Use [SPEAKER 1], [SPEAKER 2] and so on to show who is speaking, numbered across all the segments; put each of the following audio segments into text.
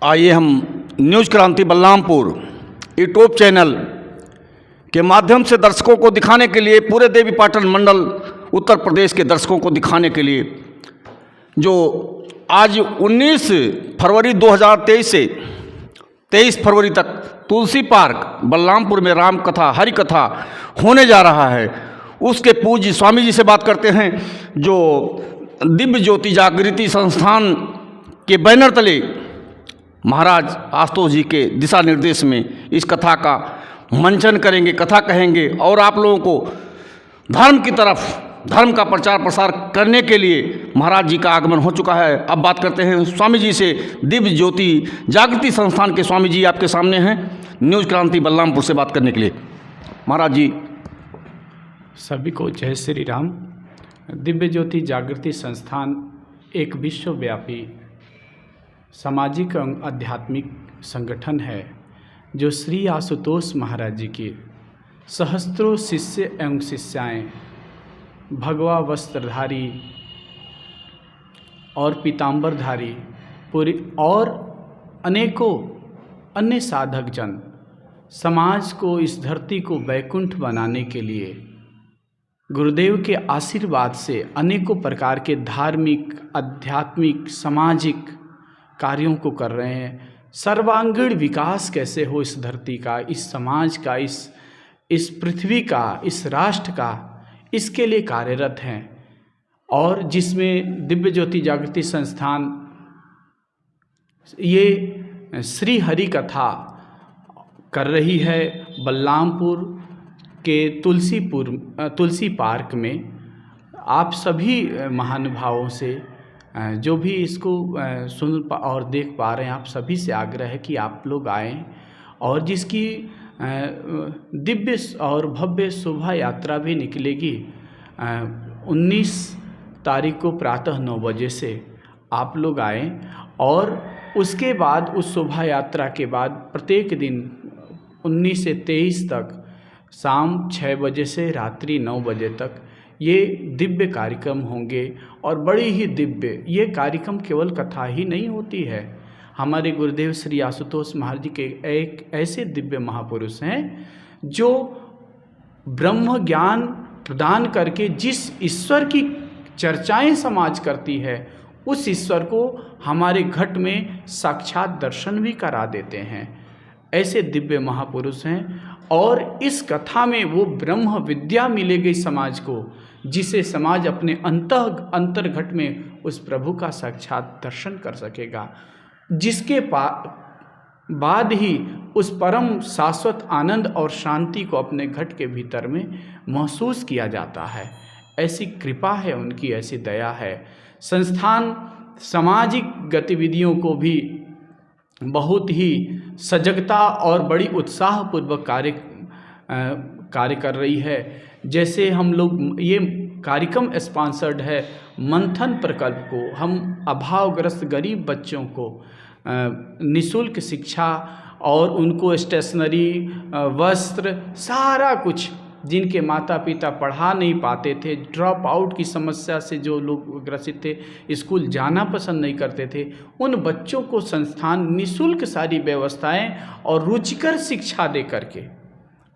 [SPEAKER 1] आइए हम न्यूज़ क्रांति बलरामपुर यूट्यूब चैनल के माध्यम से दर्शकों को दिखाने के लिए, पूरे देवीपाटन मंडल उत्तर प्रदेश के दर्शकों को दिखाने के लिए, जो आज 19 फरवरी 2023 से 23 फरवरी तक तुलसी पार्क बलरामपुर में राम कथा हरि कथा होने जा रहा है, उसके पूज्य स्वामी जी से बात करते हैं, जो दिव्य ज्योति जागृति संस्थान के बैनर तले महाराज आशुतोष जी के दिशा निर्देश में इस कथा का मंचन करेंगे, कथा कहेंगे और आप लोगों को धर्म की तरफ, धर्म का प्रचार प्रसार करने के लिए महाराज जी का आगमन हो चुका है। अब बात करते हैं स्वामी जी से। दिव्य ज्योति जागृति संस्थान के स्वामी जी आपके सामने हैं न्यूज़ क्रांति बलरामपुर से बात करने के लिए। महाराज जी।
[SPEAKER 2] सभी को जय श्री राम। दिव्य ज्योति जागृति संस्थान एक विश्वव्यापी सामाजिक एवं आध्यात्मिक संगठन है, जो श्री आशुतोष महाराज जी की सहस्त्रों शिष्य एवं शिष्याएँ, भगवा वस्त्रधारी और पीताम्बरधारी पूरी और अनेकों अन्य साधक जन समाज को, इस धरती को वैकुंठ बनाने के लिए गुरुदेव के आशीर्वाद से अनेकों प्रकार के धार्मिक, आध्यात्मिक, सामाजिक कार्यों को कर रहे हैं। सर्वांगीण विकास कैसे हो इस धरती का, इस समाज का, इस पृथ्वी का, इस राष्ट्र का, इसके लिए कार्यरत हैं। और जिसमें दिव्य ज्योति जागृति संस्थान ये श्री हरि कथा कर रही है बलरामपुर के तुलसी पार्क में। आप सभी महानुभावों से जो भी इसको सुन और देख पा रहे हैं, आप सभी से आग्रह है कि आप लोग आएँ और जिसकी दिव्य और भव्य शोभा यात्रा भी निकलेगी 19 तारीख को प्रातः 9 बजे से। आप लोग आएँ और उसके बाद उस शोभा यात्रा के बाद प्रत्येक दिन 19 से 23 तक शाम 6 बजे से रात्रि 9 बजे तक ये दिव्य कार्यक्रम होंगे। और बड़ी ही दिव्य ये कार्यक्रम केवल कथा ही नहीं होती है। हमारे गुरुदेव श्री आशुतोष महाराज जी के एक ऐसे दिव्य महापुरुष हैं जो ब्रह्म ज्ञान प्रदान करके जिस ईश्वर की चर्चाएं समाज करती है, उस ईश्वर को हमारे घट में साक्षात दर्शन भी करा देते हैं। ऐसे दिव्य महापुरुष हैं और इस कथा में वो ब्रह्म विद्या मिलेगी समाज को, जिसे समाज अपने अंतर्घट में उस प्रभु का साक्षात दर्शन कर सकेगा, जिसके बाद ही उस परम शाश्वत आनंद और शांति को अपने घट के भीतर में महसूस किया जाता है। ऐसी कृपा है उनकी, ऐसी दया है। संस्थान सामाजिक गतिविधियों को भी बहुत ही सजगता और बड़ी उत्साहपूर्वक कार्य कर रही है। जैसे हम लोग ये कार्यक्रम स्पॉन्सर्ड है मंथन प्रकल्प को, हम अभावग्रस्त गरीब बच्चों को निःशुल्क शिक्षा और उनको स्टेशनरी, वस्त्र, सारा कुछ, जिनके माता पिता पढ़ा नहीं पाते थे, ड्रॉप आउट की समस्या से जो लोग ग्रसित थे, स्कूल जाना पसंद नहीं करते थे, उन बच्चों को संस्थान निःशुल्क सारी व्यवस्थाएं और रुचिकर शिक्षा दे करके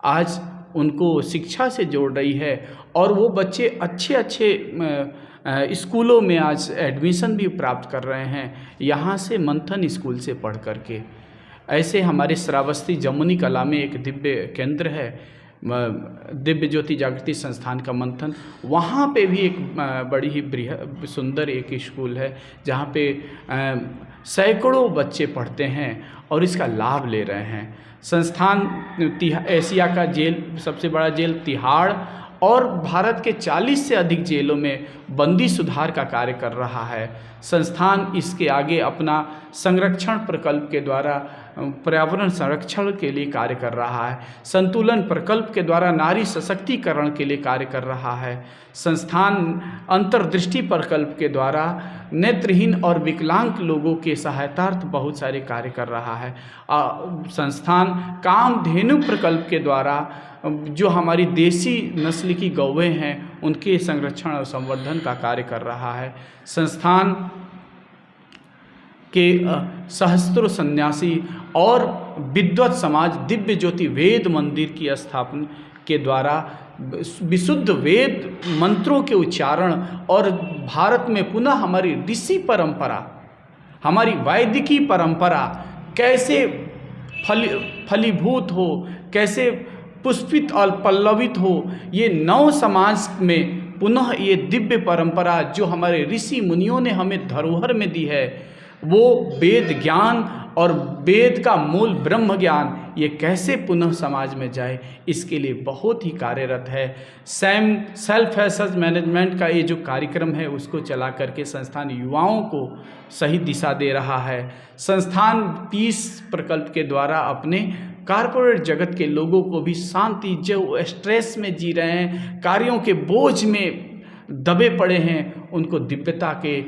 [SPEAKER 2] आज उनको शिक्षा से जोड़ रही है। और वो बच्चे अच्छे स्कूलों में आज एडमिशन भी प्राप्त कर रहे हैं, यहाँ से मंथन स्कूल से पढ़ करके। ऐसे हमारे श्रावस्ती जमुनी कला में एक दिव्य केंद्र है, दिव्य ज्योति जागृति संस्थान का मंथन। वहाँ पे भी एक बड़ी ही सुंदर एक स्कूल है, जहाँ पे सैकड़ों बच्चे पढ़ते हैं और इसका लाभ ले रहे हैं। संस्थान एशिया का सबसे बड़ा जेल तिहाड़ और भारत के 40 से अधिक जेलों में बंदी सुधार का कार्य कर रहा है। संस्थान इसके आगे अपना संरक्षण प्रकल्प के द्वारा पर्यावरण संरक्षण के लिए कार्य कर रहा है। संतुलन प्रकल्प के द्वारा नारी सशक्तिकरण के लिए कार्य कर रहा है। संस्थान अंतर्दृष्टि प्रकल्प के द्वारा नेत्रहीन और विकलांग लोगों के सहायतार्थ बहुत सारे कार्य कर रहा है। संस्थान कामधेनु प्रकल्प के द्वारा जो हमारी देसी नस्ल की गौवें हैं उनके संरक्षण और संवर्धन का कार्य कर रहा है। संस्थान के सहस्त्रों सन्यासी और विद्वत समाज दिव्य ज्योति वेद मंदिर की स्थापना के द्वारा विशुद्ध वेद मंत्रों के उच्चारण और भारत में पुनः हमारी ऋषि परंपरा, हमारी वैदिकी परंपरा कैसे फलीभूत हो, कैसे पुष्पित और पल्लवित हो, ये नव समाज में पुनः ये दिव्य परंपरा जो हमारे ऋषि मुनियों ने हमें धरोहर में दी है, वो वेद ज्ञान और वेद का मूल ब्रह्म ज्ञान ये कैसे पुनः समाज में जाए, इसके लिए बहुत ही कार्यरत है। सेल्फ एसेस मैनेजमेंट का ये जो कार्यक्रम है उसको चला करके संस्थान युवाओं को सही दिशा दे रहा है। संस्थान पीस प्रकल्प के द्वारा अपने कॉरपोरेट जगत के लोगों को भी शांति, जो स्ट्रेस में जी रहे हैं, कार्यों के बोझ में दबे पड़े हैं, उनको दिव्यता के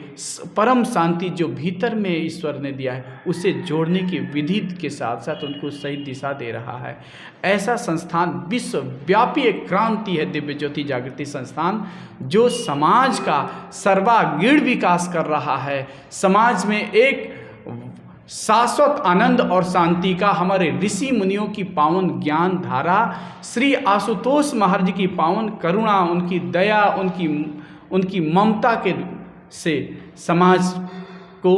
[SPEAKER 2] परम शांति जो भीतर में ईश्वर ने दिया है उसे जोड़ने की विधि के साथ साथ उनको सही दिशा दे रहा है। ऐसा संस्थान विश्वव्यापी एक क्रांति है दिव्य ज्योति जागृति संस्थान, जो समाज का सर्वांगीण विकास कर रहा है। समाज में एक शाश्वत आनंद और शांति का हमारे ऋषि मुनियों की पावन ज्ञान धारा, श्री आशुतोष महाराज की पावन करुणा, उनकी दया, उनकी ममता के से समाज को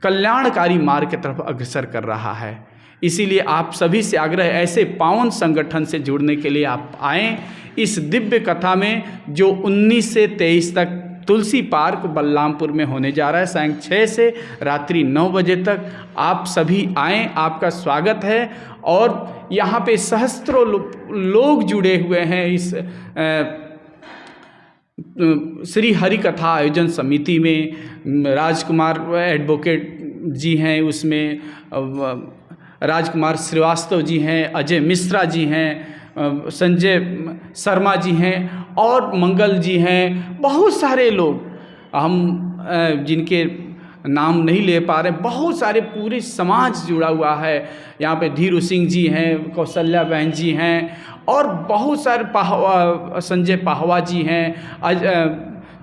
[SPEAKER 2] कल्याणकारी मार्ग की तरफ अग्रसर कर रहा है। इसीलिए आप सभी से आग्रह है, ऐसे पावन संगठन से जुड़ने के लिए आप आएँ। इस दिव्य कथा में जो 19 से 23 तक तुलसी पार्क बलरामपुर में होने जा रहा है, सायं 6 से रात्रि 9 बजे तक आप सभी आएँ, आपका स्वागत है। और यहाँ पे सहस्त्रों लोग जुड़े हुए हैं इस श्री हरि कथा आयोजन समिति में। राजकुमार एडवोकेट जी हैं, उसमें राजकुमार श्रीवास्तव जी हैं, अजय मिश्रा जी हैं, संजय शर्मा जी हैं और मंगल जी हैं। बहुत सारे लोग हम जिनके नाम नहीं ले पा रहे, बहुत सारे पूरे समाज जुड़ा हुआ है। यहाँ पे धीरू सिंह जी हैं, कौशल्या बहन जी हैं और बहुत सारे संजय पाहवा जी हैं,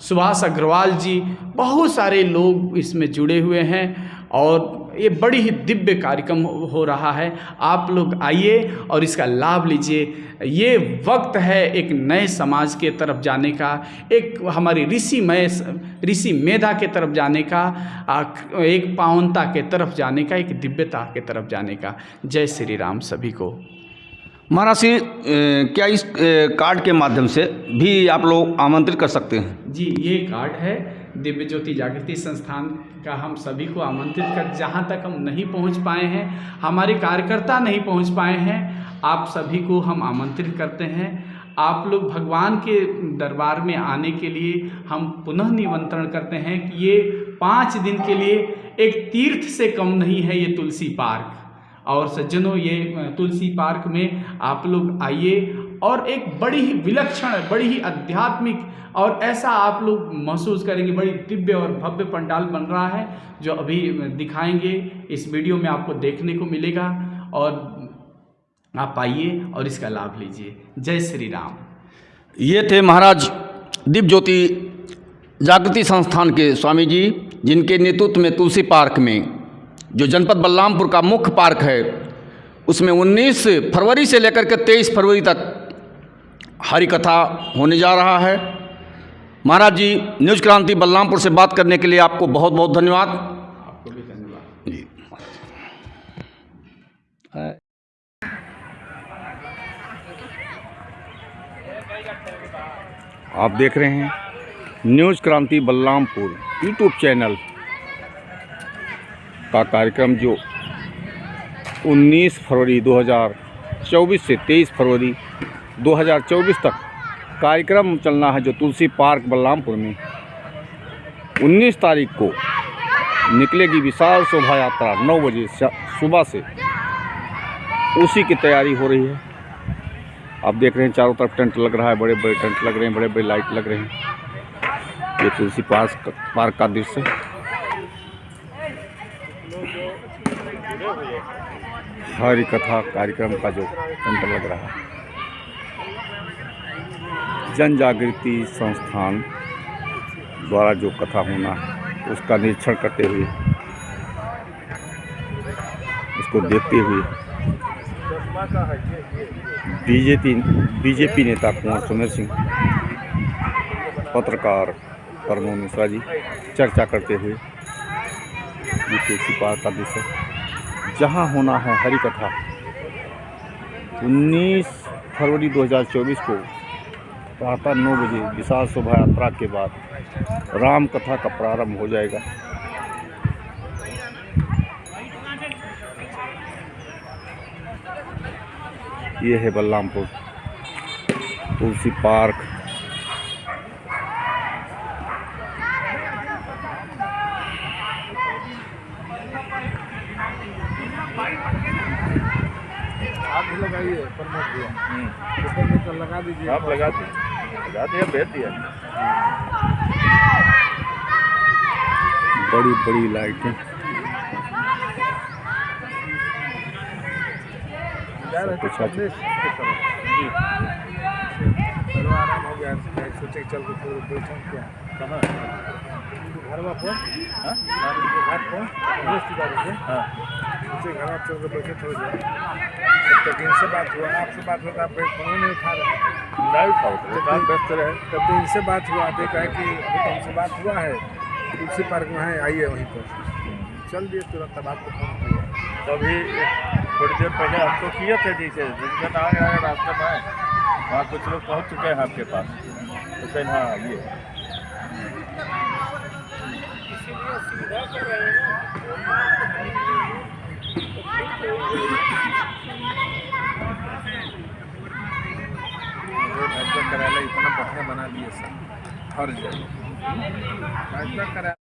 [SPEAKER 2] सुभाष अग्रवाल जी, बहुत सारे लोग इसमें जुड़े हुए हैं और ये बड़ी ही दिव्य कार्यक्रम हो रहा है। आप लोग आइए और इसका लाभ लीजिए। ये वक्त है एक नए समाज के तरफ जाने का, एक हमारी ऋषि मेधा के तरफ जाने का, एक पावनता के तरफ जाने का, एक दिव्यता के तरफ जाने का। जय श्री राम सभी को।
[SPEAKER 1] महाराज जी, क्या इस कार्ड के माध्यम से भी आप लोग आमंत्रित कर सकते हैं?
[SPEAKER 2] जी, ये कार्ड है दिव्य ज्योति जागृति संस्थान का। हम सभी को आमंत्रित कर, जहाँ तक हम नहीं पहुँच पाए हैं, हमारे कार्यकर्ता नहीं पहुँच पाए हैं, आप सभी को हम आमंत्रित करते हैं। आप लोग भगवान के दरबार में आने के लिए हम पुनः निमंत्रण करते हैं कि ये 5 दिन के लिए एक तीर्थ से कम नहीं है ये तुलसी पार्क। और सज्जनों, ये तुलसी पार्क में आप लोग आइए और एक बड़ी ही विलक्षण, बड़ी ही आध्यात्मिक और ऐसा आप लोग महसूस करेंगे, बड़ी दिव्य और भव्य पंडाल बन रहा है जो अभी दिखाएंगे, इस वीडियो में आपको देखने को मिलेगा। और आप आइए और इसका लाभ लीजिए। जय श्री राम।
[SPEAKER 1] ये थे महाराज दिव्य ज्योति जागृति संस्थान के स्वामी जी, जिनके नेतृत्व में तुलसी पार्क में, जो जनपद बलरामपुर का मुख्य पार्क है, उसमें 19 फरवरी से लेकर के 23 फरवरी तक हरि कथा होने जा रहा है। महाराज जी, न्यूज़ क्रांति बलरामपुर से बात करने के लिए आपको बहुत बहुत धन्यवाद।
[SPEAKER 2] आपको भी धन्यवाद
[SPEAKER 1] जी। आप देख रहे हैं न्यूज़ क्रांति बलरामपुर यूट्यूब चैनल का कार्यक्रम, जो 19 फरवरी 2024 से 23 फरवरी 2024 तक कार्यक्रम चलना है, जो तुलसी पार्क बलरामपुर में 19 तारीख को निकलेगी विशाल शोभा यात्रा 9 बजे सुबह से। उसी की तैयारी हो रही है। आप देख रहे हैं चारों तरफ टेंट लग रहा है, बड़े बड़े टेंट लग रहे हैं, बड़े बड़े लाइट लग रहे हैं। ये तुलसी पार्क का दृश्य है। हरि कथा कार्यक्रम का जो टेंट लग रहा है, जन जागृति संस्थान द्वारा जो कथा होना है उसका निरीक्षण करते हुए
[SPEAKER 3] उसको देखते हुए बीजेपी नेता कुंवर सुमेर सिंह, पत्रकार प्रमोद मिश्रा जी चर्चा करते हुए ये तुलसी पार्क का विषय, जहाँ होना है हरि कथा 19 फरवरी 2024 को प्रातः 9 बजे विशाल शोभा यात्रा के बाद राम कथा का प्रारंभ हो जाएगा। ये है बलरामपुर तुलसी पार्क।
[SPEAKER 4] आप भी लगाइए प्रमोद भैया, ऊपर में तो लगा दीजिए।
[SPEAKER 3] आप लगा दिया भेज दिया। बड़ी बड़ी लाइटें, कुछ
[SPEAKER 4] आराम हो गया, सोचे चल के थोड़ा बैठे क्या कहाँ घर में फोन घाट फोन रिश्तेदारी से सोचे घर में चल के बैठे थोड़ी देर। तब तक इनसे बात हुआ, आपसे बात हुआ, आप फोन नहीं उठा रहे,
[SPEAKER 3] नहीं उठाओ काम व्यस्त रहे।
[SPEAKER 4] तब तो इनसे बात हुआ, देखा है कि अभी तो हमसे बात हुआ है, तुलसी पार्क में है, आइए वहीं पर चल दिए तुरंत। तब आपको फोन किया,
[SPEAKER 3] तभी थोड़ी देर पहले हमको किए थे, जैसे जिसमें आ गया रास्ते में वहाँ कुछ लोग पहुँच चुके हैं आपके पास, तो कहीं हाँ आइए।
[SPEAKER 4] कार्यालय इतना बढ़िया बना दिए सब हर जगह।